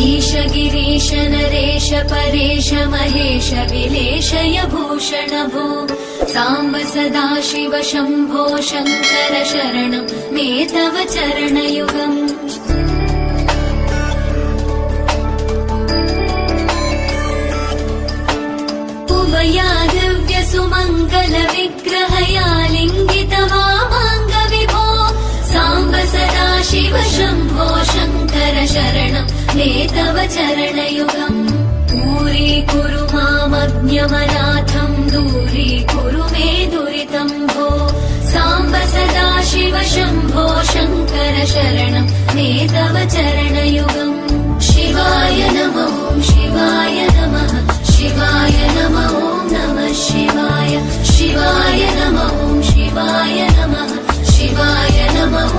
ईश गिरीश नरेश परेश महेश विलेशय भूषण भो साम्ब सदाशिव शम्भो शङ्कर शरणं मे तव चरणयुगम् उमया दिव्य सुमङ्गल विग्रहया लिङ्गित वामाङ्ग विभो साम्ब सदाशिव शम्भो शङ्कर शरणं मे तव चरणयुगम् दूरीकुरु मामज्ञमनाथं दूरीकुरु मे दुरितं भो साम्ब सदाशिव शम्भो शङ्कर शरणं मे तव चरणयुगम् शिवाय नमः शिवाय नमः शिवाय नमः नमः शिवाय शिवाय नमः शिवाय नमः शिवाय नमः